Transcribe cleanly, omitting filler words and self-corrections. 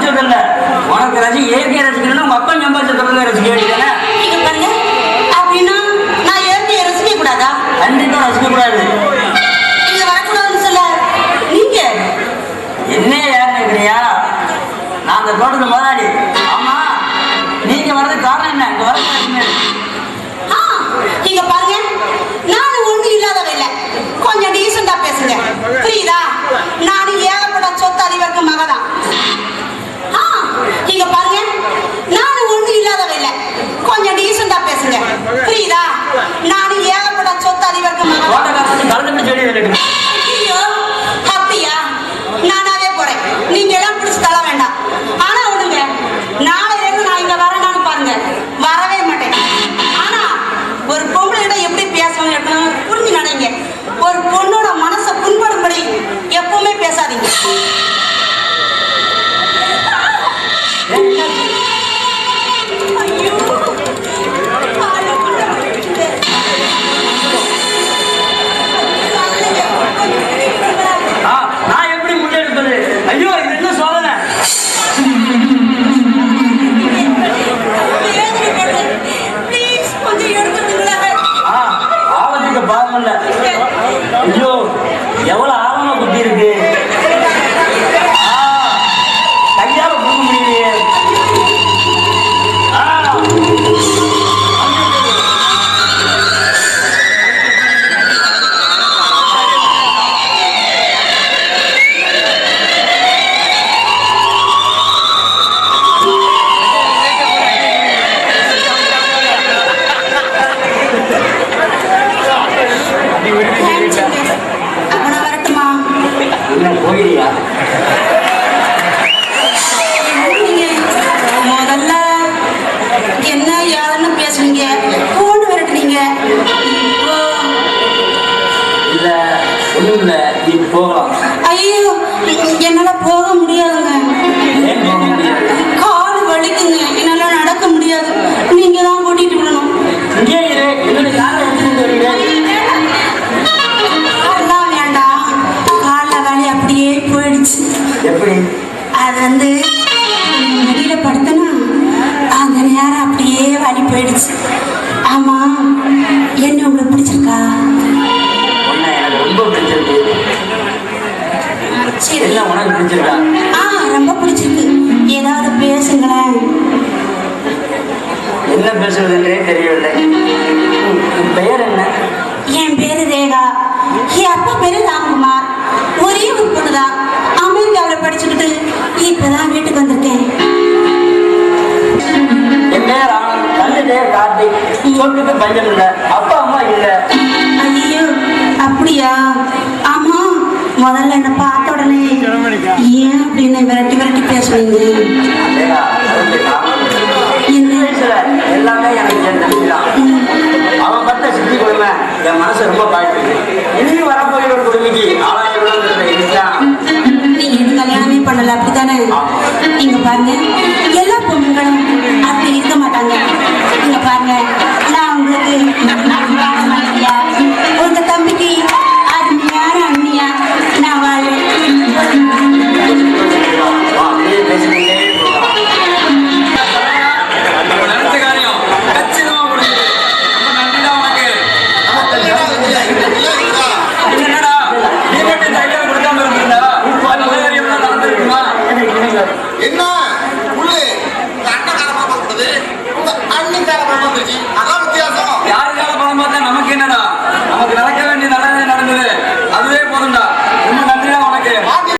ரசிக்கிறது இல்ல. உனக்கு இயற்கையை ரசிக்கணும்னா உங்க அப்பா சம்பாதிச்ச தொடர்ந்து ரசிக்க வேண்டியதானே? நீங்க பாருங்க, அப்படின்னா நான் இயற்கையை ரசிக்க கூடாதா? கண்டிப்பா ரசிக்க கூடாது. நீங்க வரக்கூடாதுன்னு சொல்ல நீங்க என்ன யார் நினைக்கிறியா? நான் அந்த தோட்டத்து முதலாளி. ஆமா, நீங்க வர்றதுக்கு காரணம் என்ன? இங்க வர நீங்க பாருங்க, நானும் ஒண்ணு இல்லாதவ இல்ல. கொஞ்சம் டீசெண்டா பேசுங்க, புரியுதா? நானும் ஏகப்பட்ட சொத்து அதிபருக்கு மகதான். நீங்க பாருங்க, நானும் ஒண்ணு இல்லாதவ இல்ல. கொஞ்சம் டீசெண்டா பேசுங்க, புரியுதா? நானும் ஏகப்பட்ட சொத்து அதிபருக்கு மகதான். ஐயோ, அப்படியா? நானாவே போறேன், நீங்க எல்லாம் பிடிச்சு தள்ள வேண்டாம். ஆனா ஒண்ணுங்க, நாளையில இருந்து நான் இங்க வரேன்னு பாருங்க, வரவே மாட்டேன். ஆனா ஒரு பொம்பளையிட எப்படி பேசணும் புரிஞ்சு நினைங்க. ஒரு பொண்ணோட மனசை புண்படும்படி எப்பவுமே பேசாதீங்க. நான் எப்படி முன்னெடுப்பது? ஐயோ, இது என்ன சோதனை? ஆபத்துக்கு பாருங்கல்ல. ஐயோ, எவ்வளவு ஆழமா புத்தி இருக்கு. கையால கொடுக்க முடியலையே. போயியா? முதல்ல என்ன யாருன்னு பேசுனீங்க, போன் விரட்டுனீங்க. இல்ல ஒண்ணும் இல்ல, நீ போகலாம். ஐயோ, என்னால போக முடியாதுங்க. ஏன் போக முடியாது? கால் வலிக்குங்க, என்னால நடக்க முடியாது. நீங்க தான் கூட்டிட்டு விடணும். இங்கே இரு, என்னோட காலை எடுத்துட்டு வரீங்க. அதெல்லாம் வேண்டாம், கால வலி அப்படியே போயிடுச்சு. எப்படி? அது வெளியில படுத்தனா அந்த நேரம் அப்படியே வலி போயிடுச்சு. ஆமா, என்ன உங்களுக்கு பிடிச்சிருக்கா? உன்னை எனக்கு ரொம்ப பிடிச்சிருக்கு. சரி. என்ன உனக்கு பிடிச்சிருக்கா? ரொம்ப பிடிச்சிருக்கு. ஏதாவது பேசுங்களேன். என்ன பேசுவதுன்றே தெரியவில்லை. உன் பெயர் என்ன? என் பேரு ரேகா. என் அப்பா பேரு ராம்குமார். ஒரே ஒரு பொண்ணுதான், அமெரிக்காவில் படிச்சுக்கிட்டு இப்பதான் வீட்டுக்கு வந்திருக்கேன். என் பேர் ஆனந்த். தந்தை பேர் கார்த்திக். சொத்துக்கு பஞ்சம் இல்லை, அப்பா அம்மா இல்லை. ஐயோ, அப்படியா? ஆமா, முதல்ல என்ன பார்த்த உடனே ஏன் அப்படின்னு விரட்டி விரட்டி பேசுவீங்க? எல்லாமே எனக்கு தெரிஞ்சுதான். அவன் பட்ட சித்தி கொடுமை என் மனசு ரொம்ப பாய்ச்சிருக்கு. இனியும் வரப்போகிற ஒரு குடும்பிக்கு 1000 ரூபாய் நீங்க கல்யாணமே பண்ணல, அப்படித்தானே? நீங்க பாருங்க,